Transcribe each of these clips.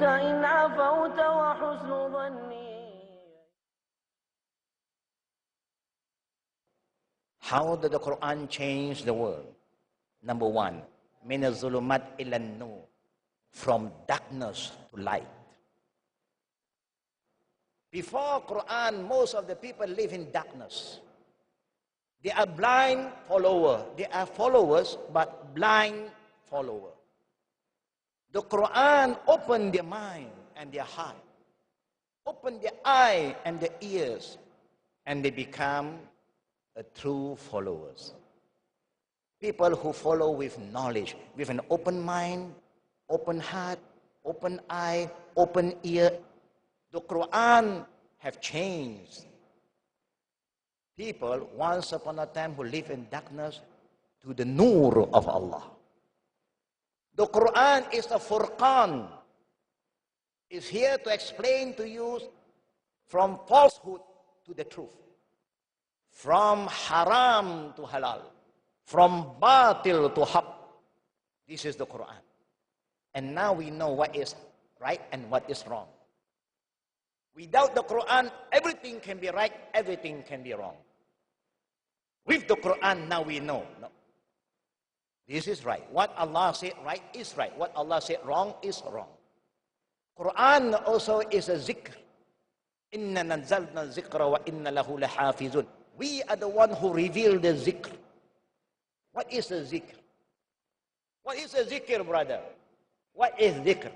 عنك إن عفوت وحسن ظني. How did the Quran change the world? Number one, min az-zulumat ila an-nur, from darkness to light. Before Quran, most of the people live in darkness. They are blind followers. They are followers, but blind followers. The Quran opened their mind and their heart, opened their eye and their ears, and they become a true followers. People who follow with knowledge, with an open mind, open heart, open eye, open ear. The Quran have changed people once upon a time who live in darkness to the nur of Allah. The Quran is a Furqan. It's here to explain to you from falsehood to the truth, from haram to halal, from batil to haq. This is the Quran. And now we know what is right and what is wrong. Without the Quran, everything can be right, everything can be wrong. With the Quran, now we know. No. This is right. What Allah said right is right. What Allah said wrong is wrong. Quran also is a zikr. Inna nanzalna zikra wa inna lahu lahafizun. We are the one who reveal the zikr. What is a zikr? What is a zikr, brother? What is zikr?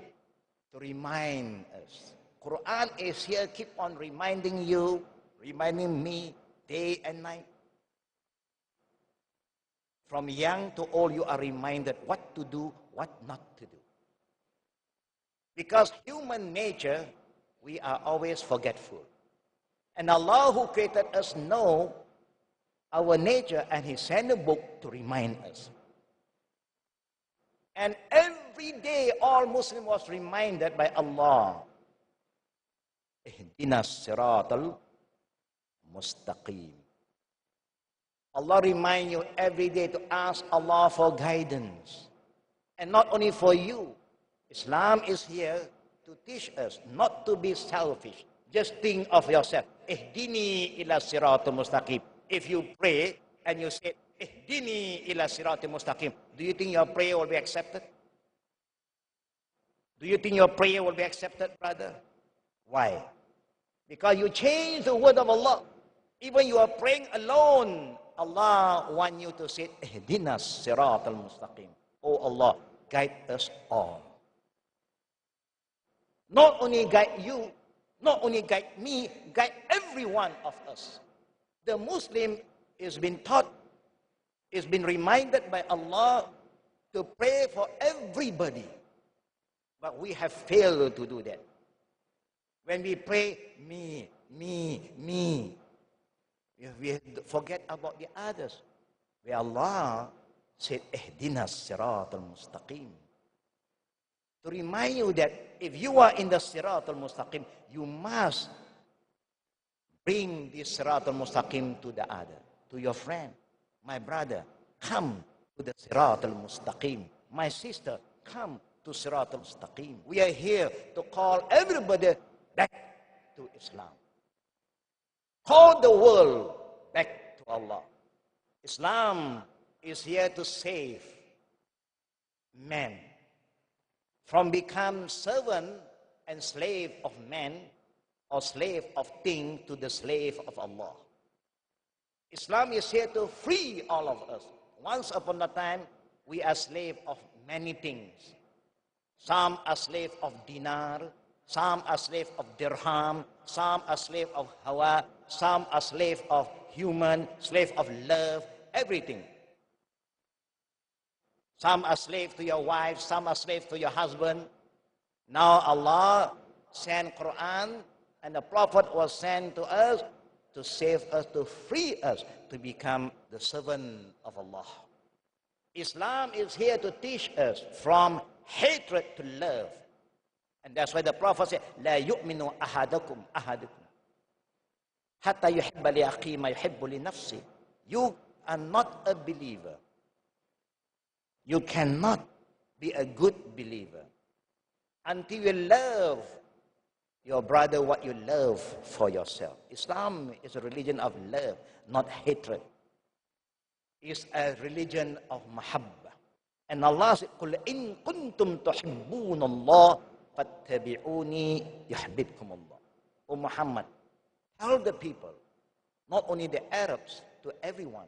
To remind us. Quran is here, keep on reminding you, reminding me, day and night. From young to old, you are reminded what to do, what not to do. Because human nature, we are always forgetful. And Allah who created us know our nature, and He sent a book to remind us. And every day, all Muslims was reminded by Allah, Ihdinas siratal mustaqim. Allah remind you every day to ask Allah for guidance. And not only for you. Islam is here to teach us not to be selfish. Just think of yourself. Ihdini ila siratal mustaqim. If you pray and you say, Ihdini ila siratal mustaqim, do you think your prayer will be accepted? Do you think your prayer will be accepted, brother? Why? Because you change the word of Allah. Even you are praying alone, Allah wants you to say, Ihdinas siratal mustaqim. Oh Allah, guide us all. Not only guide you, not only guide me, guide every one of us. The Muslim is been taught, is been reminded by Allah to pray for everybody. But we have failed to do that. When we pray, me, we forget about the others. Where Allah said, Ihdinas siratal mustaqim. To remind you that if you are in the siratal mustaqim, you must bring this siratal mustaqim to the other, to your friend. My brother, come to the siratal mustaqim. My sister, come to siratal mustaqim. We are here to call everybody back to Islam. Call the world back to Allah. Islam is here to save man from become servant and slave of man or slave of thing to the slave of Allah. Islam is here to free all of us. Once upon a time, we are slave of many things. Some are slave of dinar, some are slave of dirham, some are slave of hawa, some are slave of human, slave of love, everything. Some are slave to your wife, some are slave to your husband. Now Allah sent Quran, and the Prophet was sent to us to save us, to free us, to become the servant of Allah. Islam is here to teach us from hatred to love. And that's why the Prophet said, لا يؤمن أحدكم حتى يحب لأخيه ما يحب لنفسه. You are not a believer. You cannot be a good believer until you love your brother what you love for yourself. Islam is a religion of love, not hatred. It's a religion of mahabbah. And Allah said, قُلْ إِن كُنْتُمْ تُحِبُّونَ اللَّهَ فَاتَّبِعُونِي يُحْبِبْكُمُ اللَّهُ. O Muhammad, tell the people, not only the Arabs, to everyone,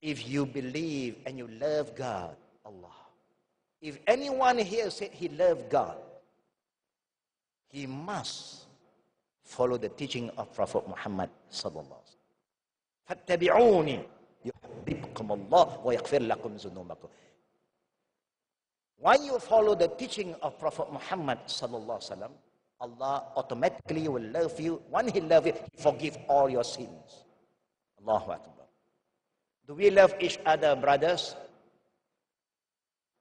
if you believe and you love God, Allah. If anyone here said he loved God, he must follow the teaching of Prophet Muhammad sallallahu alaihi wasallam. فَاتَّبِعُونِي يُحْبِبْكُمُ اللَّهُ وَيَغْفِرْ لَكُمْ ذُنُوبَكُمْ. When you follow the teaching of Prophet Muhammad sallallahu alaihi wasallam, Allah automatically will love you. When He loves you, He forgives all your sins. Allahu Akbar. Do we love each other, brothers?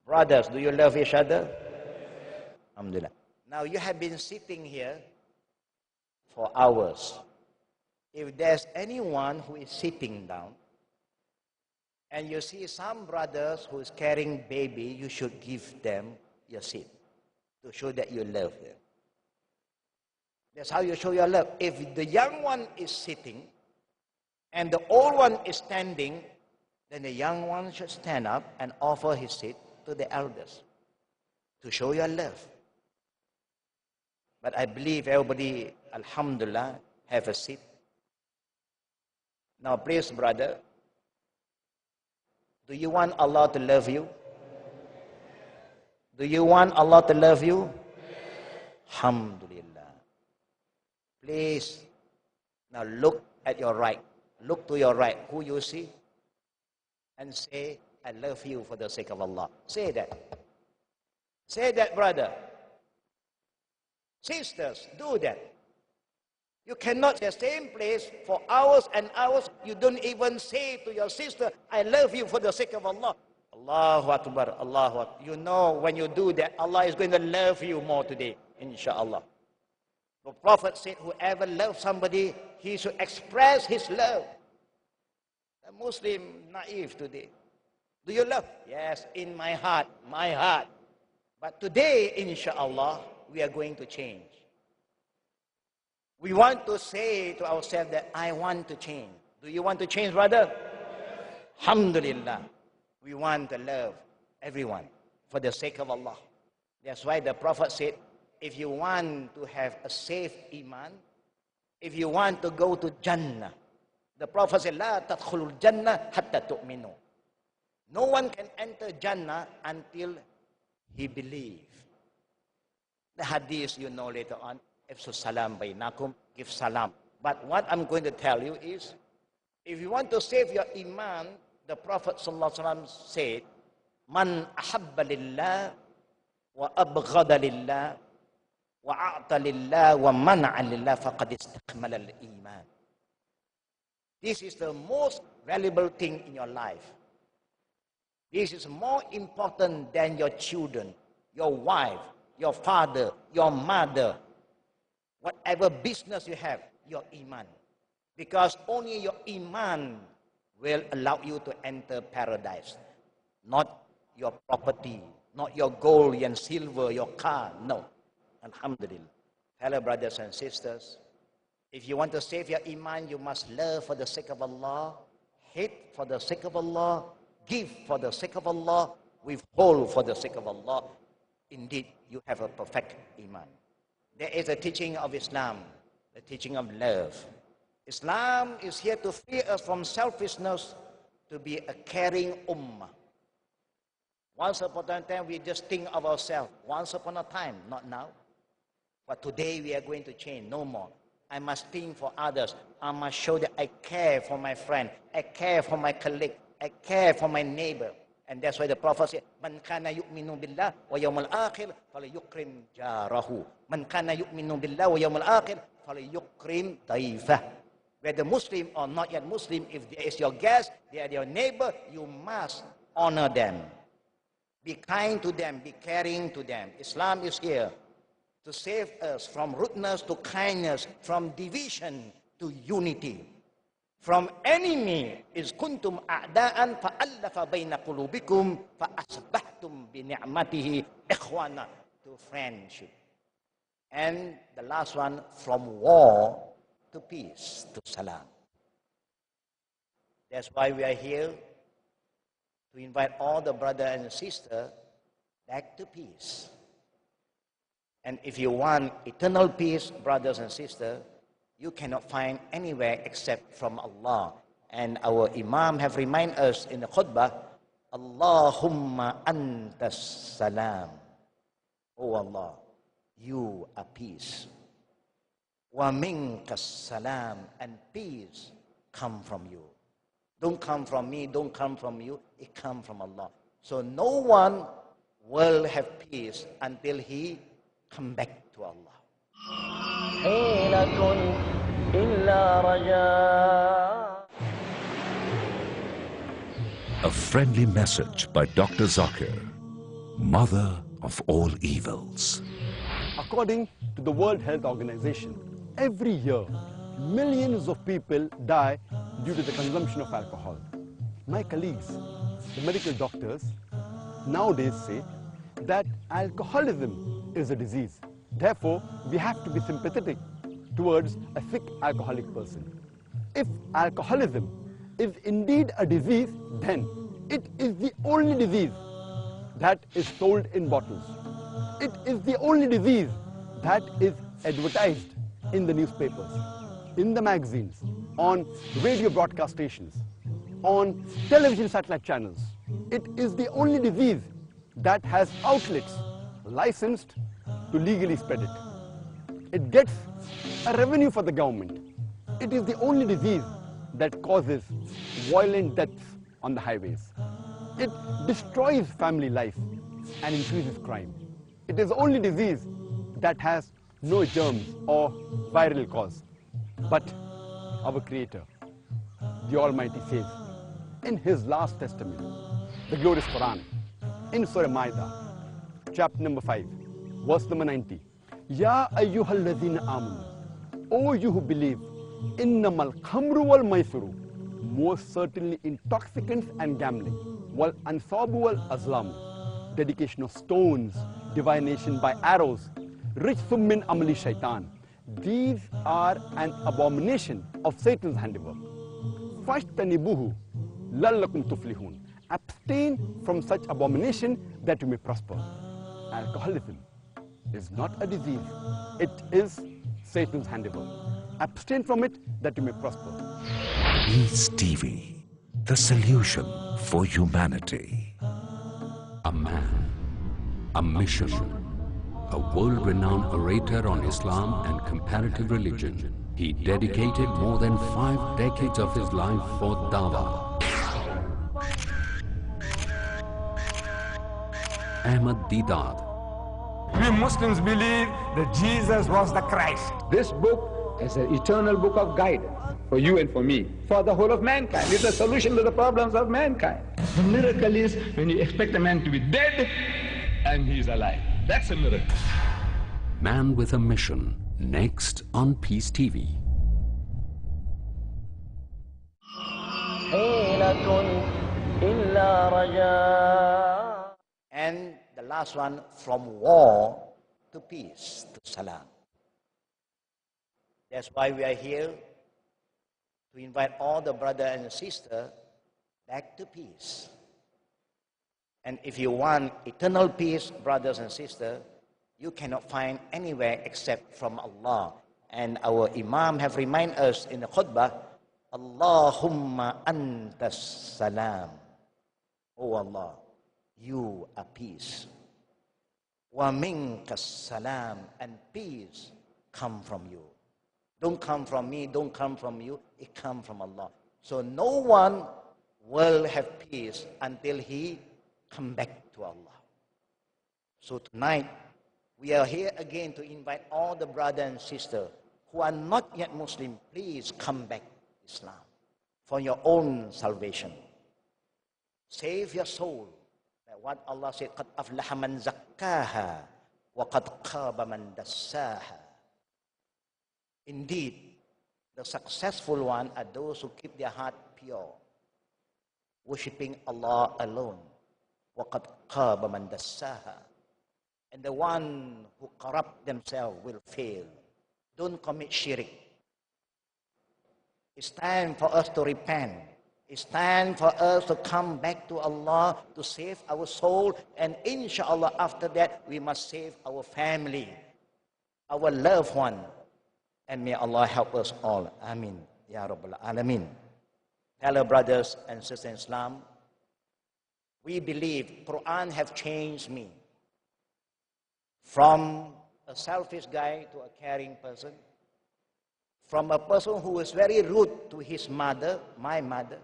Brothers, do you love each other? Alhamdulillah. Now you have been sitting here for hours. If there's anyone who is sitting down, and you see some brothers who is carrying baby, you should give them your seat to show that you love them. That's how you show your love. If the young one is sitting and the old one is standing, then the young one should stand up and offer his seat to the elders to show your love. But I believe everybody, alhamdulillah, have a seat. Now please, brother, do you want Allah to love you? Do you want Allah to love you? Alhamdulillah. Please, now look at your right. Look to your right. Who you see? And say, I love you for the sake of Allah. Say that. Say that, brother. Sisters, do that. You cannot in the same place for hours and hours. You don't even say to your sister, I love you for the sake of Allah. Allahu Akbar, Allahu Akbar. You know when you do that, Allah is going to love you more today, inshallah. The Prophet said, whoever loves somebody, he should express his love. A Muslim naive today. Do you love? Yes, in my heart, my heart. But today, inshallah, we are going to change. We want to say to ourselves that I want to change. Do you want to change, brother? Alhamdulillah. We want to love everyone for the sake of Allah. That's why the Prophet said, if you want to have a safe iman, if you want to go to Jannah, the Prophet said, La tadkhulul Jannah hatta tu'minu. No one can enter Jannah until he believes. The hadith you know later on, Ifsu salam bainakum, give salam. But what I'm going to tell you is, if you want to save your iman, the Prophet sallallahu alaihi wasallam said, Man ahabba lillah wa abghada lillah wa a'ta lillah wa man'a lillah faqad istakmala al-iman. This is the most valuable thing in your life. This is more important than your children, your wife, your father, your mother, whatever business you have, your iman. Because only your iman will allow you to enter paradise. Not your property, not your gold and silver, your car, no. Alhamdulillah. Hello, brothers and sisters. If you want to save your iman, you must love for the sake of Allah, hate for the sake of Allah, give for the sake of Allah, withhold for the sake of Allah. Indeed, you have a perfect iman. There is a teaching of Islam, the teaching of love. Islam is here to free us from selfishness, to be a caring ummah. Once upon a time, we just think of ourselves. Once upon a time, not now. But today, we are going to change, no more. I must think for others. I must show that I care for my friend. I care for my colleague. I care for my neighbor. And that's why the Prophet said, Man kana yu'minu billah wa yawmal akhir falyukrim jarahu. Man kana yu'minu billah wa yawmal akhir falyukrim daifah. Whether Muslim or not yet Muslim, if there is your guest, they are your neighbor, you must honor them. Be kind to them, be caring to them. Islam is here to save us from rudeness to kindness, from division to unity. From enemy is kuntum a'da'an fa'allafa baina qulubikum fa'asbahtum bi ni'matihi ikhwana, to friendship. And the last one, from war to peace, to salam. That's why we are here to invite all the brother and sister back to peace. And if you want eternal peace, brothers and sisters, you cannot find anywhere except from Allah. And our Imam have reminded us in the khutbah, Allahumma antas salam. Oh Allah, you are peace. Wa minkas salam, and peace come from you. Don't come from me, don't come from you, it comes from Allah. So no one will have peace until he come back to Allah. حيلة إلا رجاء. A friendly message by Dr. Zakir, mother of all evils. According to the World Health Organization, every year, millions of people die due to the consumption of alcohol. My colleagues, the medical doctors, nowadays say that alcoholism is a disease. Therefore, we have to be sympathetic towards a sick alcoholic person. If alcoholism is indeed a disease, then it is the only disease that is sold in bottles. It is the only disease that is advertised in the newspapers, in the magazines, on radio broadcast stations, on television satellite channels. It is the only disease that has outlets licensed to legally spread it. It gets a revenue for the government. It is the only disease that causes violent deaths on the highways. It destroys family life and increases crime. It is the only disease that has no germs or viral cause. But our Creator, the Almighty, says in His last testament, the glorious Quran, in Surah Ma'idah, chapter number 5, verse number 90, Ya ayyuhal ladhina amanu, O you who believe, innamal khamru wal maisiru, most certainly intoxicants and gambling, wal ansabu wal azlam, dedication of stones, divination by arrows, rijthum min amali shaitan. These are an abomination of Satan's handiwork. Fashtanibuhu lallakum tuflihun. Abstain from such abomination that you may prosper. Alcoholism is not a disease. It is Satan's handiwork. Abstain from it that you may prosper. Peace TV, the solution for humanity. A man, a mission, a world-renowned orator on Islam and comparative religion. He dedicated more than 5 decades of his life for dawah. Ahmad Deedat. We Muslims believe that Jesus was the Christ. This book is an eternal book of guidance for you and for me, for the whole of mankind. It's a solution to the problems of mankind. The miracle is when you expect a man to be dead and he's alive. That's a miracle. Man with a Mission, next on Peace TV. حيلة إلا رجاء. And the last one, from war to peace, to salam. That's why we are here to invite all the brother and sister back to peace. And if you want eternal peace, brothers and sisters, you cannot find anywhere except from Allah. And our Imam have reminded us in the khutbah, Allahumma antas salam. Oh Allah, you are peace. Wa minkas salam, and peace come from you. Don't come from me, don't come from you, it comes from Allah. So no one will have peace until he come back to Allah. So tonight, we are here again to invite all the brothers and sisters who are not yet Muslim, please come back to Islam for your own salvation. Save your soul. What Allah said, قَدْ أَفْلَحَ مَنْ زَكَّاهَا وَقَدْ خَابَ مَنْ دَسَّاهَا. Indeed, the successful ones are those who keep their heart pure, worshipping Allah alone. وَقَدْ خَابَ مَنْ دَسَّاهَا. and the one who corrupt themselves will fail. Don't commit shirk. It's time for us to repent. It's time for us to come back to Allah to save our soul, and inshallah after that we must save our family, our loved one, and may Allah help us all. Ameen. Ya Rabbal Alameen. Fellow brothers and sisters in Islam, we believe Quran have changed me from a selfish guy to a caring person, from a person who was very rude to his mother, my mother.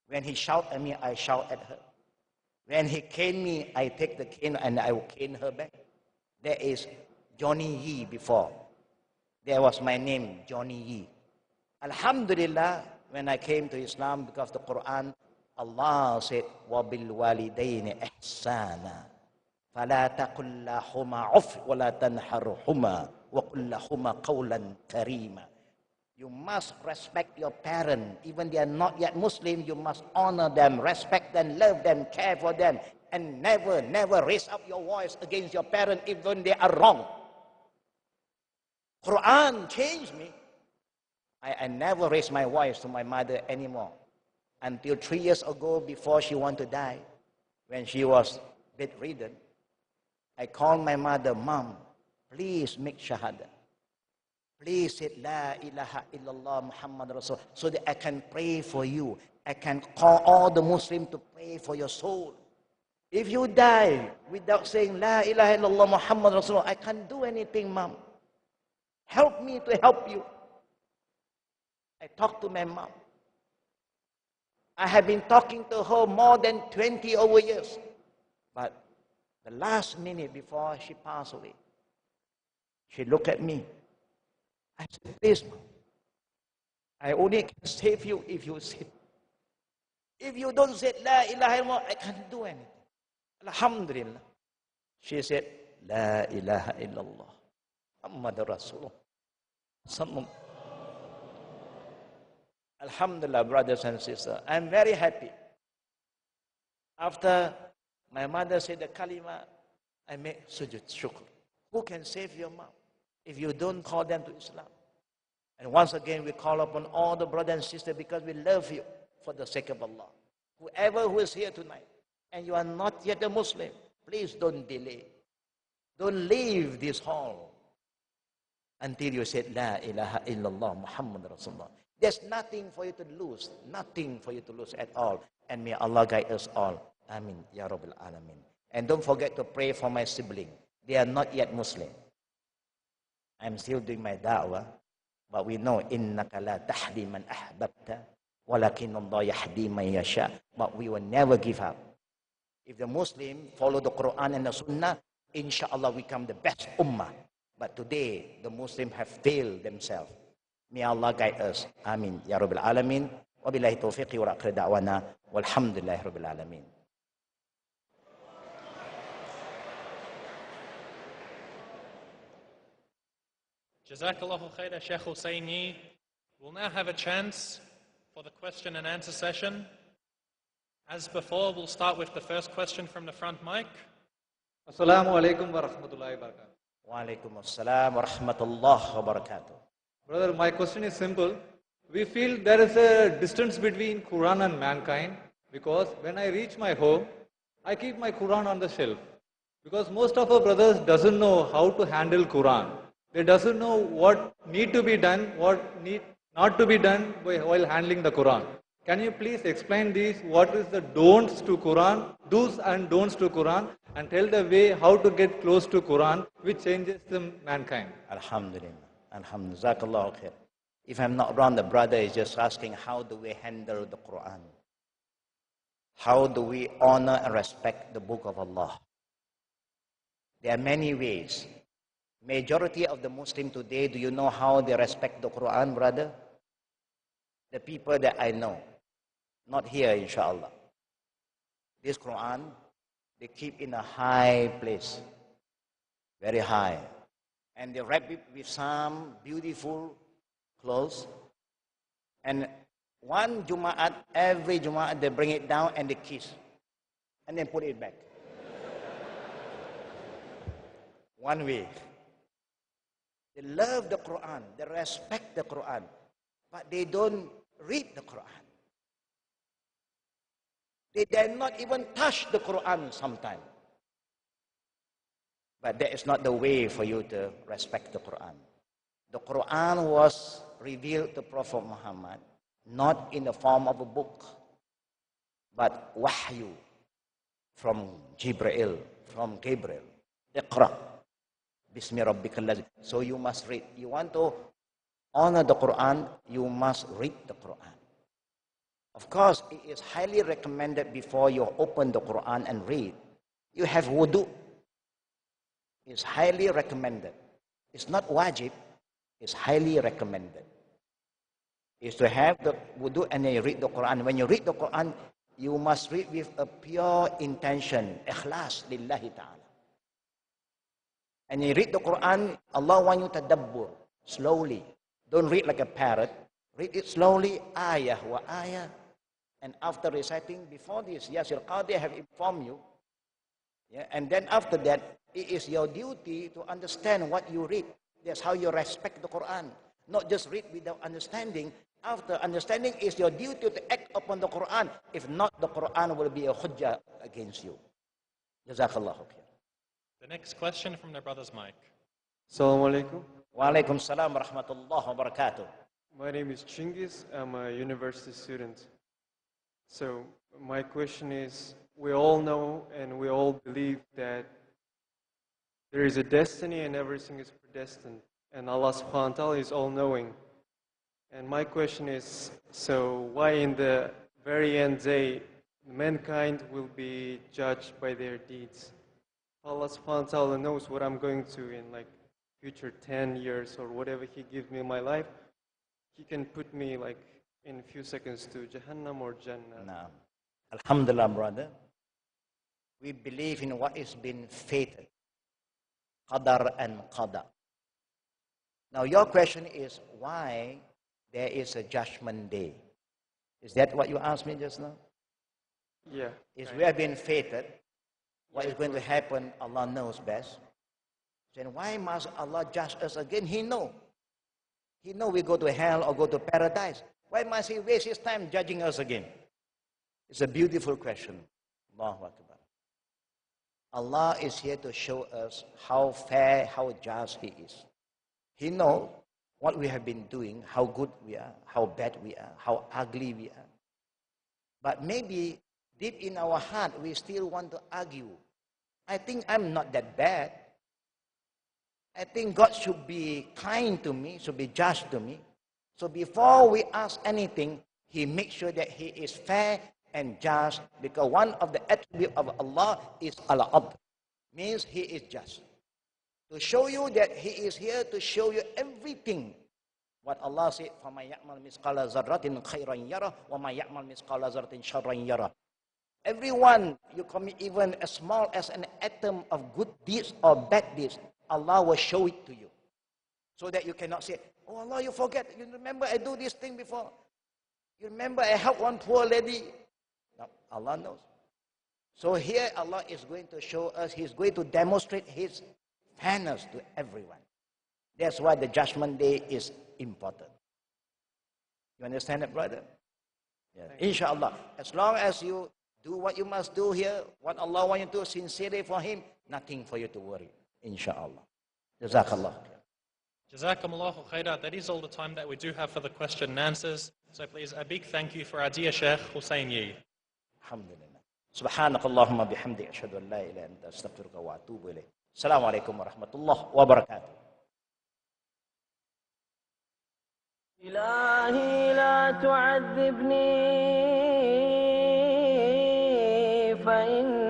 When he shout at me, I shout at her. When he cane me, I take the cane and I will cane her back. There is Johnny Yee before. There was my name, Johnny Yee. Alhamdulillah, when I came to Islam, because the Quran, Allah said, وَبِالْوَالِدَيْنِ إِحْسَانًا فَلَا تَقُلْ لَهُمَا عُفٍّ وَلَا تَنْحَرْهُمَا وَقُلْ لَهُمَا قَوْلًا كَرِيمًا. You must respect your parents. Even they are not yet Muslim, you must honor them, respect them, love them, care for them, and never, never raise up your voice against your parents even they are wrong. Quran changed me. I never raised my voice to my mother anymore. Until 3 years ago, before she wanted to die, when she was bedridden, I called my mother, Mom, please make shahada. Please say La ilaha illallah Muhammad Rasul, so that I can pray for you. I can call all the Muslims to pray for your soul. If you die without saying La ilaha illallah Muhammad Rasul, I can't do anything, Mom. Help me to help you. I talked to my mom. I have been talking to her more than 20 over years. But the last minute before she passed away, she looked at me. I said, please, Mom, I only can save you if you say. If you don't say La ilaha illallah, I can't do anything. Alhamdulillah. She said, La ilaha illallah Muhammad Rasulullah. Alhamdulillah, brothers and sisters, I'm very happy. After my mother said the kalima, I made sujud shukr. Who can save your mom if you don't call them to Islam? And once again, we call upon all the brothers and sisters because we love you for the sake of Allah. Whoever who is here tonight and you are not yet a Muslim, please don't delay. Don't leave this hall until you said La ilaha illallah Muhammad Rasulullah. There's nothing for you to lose, nothing for you to lose at all. And may Allah guide us all. Ameen. Ya Rabbil Alameen. And don't forget to pray for my sibling. They are not yet Muslim. I'm still doing my da'wah. But we know, إِنَّكَ لَا تَحْدِي مَنْ أَحْبَبْتَ وَلَكِنَّ اللَّهَ يَحْدِي مَنْ يَشَاءُ. But we will never give up. If the Muslim follow the Quran and the Sunnah, inshallah we become the best ummah. But today, the Muslims have failed themselves. May Allah guide us. Amin. Ya Rabbil Alameen. Wa billahi tawfiqi wa akhir da'wana. Walhamdulillahi Rabbil Alameen. Jazakallahu khaira, Sheikh Hussaini. We'll now have a chance for the question and answer session. As before, we'll start with the first question from the front mic. Assalamu alaikum wa rahmatullahi wa barakatuh. Wa alaikum assalam wa rahmatullahi wa barakatuh. Brother, my question is simple. We feel there is a distance between Quran and mankind because when I reach my home, I keep my Quran on the shelf. Because most of our brothers doesn't know how to handle Quran. They doesn't know what need to be done, what need not to be done while handling the Quran. Can you please explain these? What is the don'ts to Quran, do's and don'ts to Quran, and tell the way how to get close to Quran, which changes the mankind? Alhamdulillah. Alhamdulillah. Jazakallahu khair. If I'm not wrong, the brother is just asking, how do we handle the Quran? How do we honor and respect the book of Allah? There are many ways. Majority of the Muslim today, do you know how they respect the Quran, brother? The people that I know, not here, inshallah. This Quran, they keep in a high place, very high. And they wrap it with some beautiful clothes. And one Jum'at, every Jum'at, they bring it down and they kiss. And then put it back. One way. They love the Quran, they respect the Quran, but they don't read the Quran. They dare not even touch the Quran sometimes. But that is not the way for you to respect the Quran. The Quran was revealed to Prophet Muhammad, not in the form of a book, but wahyu from Jibril, from Gabriel. Iqra. Bismi rabbikal ladzi. So you must read. You want to honor the Quran, you must read the Quran. Of course, it is highly recommended before you open the Quran and read. You have wudu. It's highly recommended. It's not wajib. It's highly recommended. Is to have the wudu and then you read the Quran. When you read the Quran, you must read with a pure intention. Ikhlas lillahi ta'ala. And you read the Quran, Allah wants you to tadabbur, slowly. Don't read like a parrot. Read it slowly, ayah wa ayah. And after reciting, before this, Yasir Qadi have informed you. Yeah, and then after that, it is your duty to understand what you read. That's how you respect the Quran. Not just read without understanding. After understanding, it's your duty to act upon the Quran. If not, the Quran will be a hujjah against you. Jazakallahu khair. The next question from the brother's mic. Assalamu alaikum. Wa alaikum salam wa rahmatullahi wa barakatuh. My name is Chingiz. I'm a university student. So my question is, we all know and we all believe that there is a destiny and everything is predestined. And Allah subhanahu wa ta'ala is all-knowing. And my question is, so why in the very end day, mankind will be judged by their deeds? Allah subhanahu wa ta'ala knows what I'm going to in like future 10 years or whatever He gives me in my life. He can put me like in a few seconds to Jahannam or Jannah. Now, Alhamdulillah, brother. We believe in what is been fated. Qadar and Qada. Now your question is why there is a judgment day. Is that what you asked me just now? Yeah. Is we have been fated. What is going to happen, Allah knows best. Then why must Allah judge us again? He know. He know we go to hell or go to paradise. Why must He waste His time judging us again? It's a beautiful question. Allahu Akbar. Allah is here to show us how fair, how just He is. He knows what we have been doing, how good we are, how bad we are, how ugly we are. But maybe deep in our heart, we still want to argue. I think I'm not that bad. I think God should be kind to me, should be just to me. So before we ask anything, He makes sure that He is fair and just, because one of the attributes of Allah is al-adl, means He is just. To show you that He is here to show you everything. What Allah said, فَمَا يَعْمَلْ مِثْقَالَ ذَرَّةٍ خَيْرًا يَرَهُ وَمَا يَعْمَلْ مِثْقَالَ ذَرَّةٍ شَرًّا يَرَهُ. Everyone, you commit even as small as an atom of good deeds or bad deeds, Allah will show it to you. So that you cannot say, oh Allah, you forget. You remember I do this thing before. You remember I helped one poor lady. No, Allah knows. So here Allah is going to show us, He's going to demonstrate His fairness to everyone. That's why the judgment day is important. You understand it, brother? Yeah. Inshallah. As long as you do what you must do here, what Allah wants you to do sincerely for Him, nothing for you to worry. Inshallah. Jazakallah. Jazakumullahu khairah. That is all the time that we do have for the question and answers. So please, a big thank you for our dear Sheikh Hussein Yee. Alhamdulillah. سبحانك اللهم بحمدك أشهد أن لا إله إلا أنت أستغفرك وأتوب إليك. السلام عليكم ورحمة الله وبركاته. إلهي لا تعذبني فإن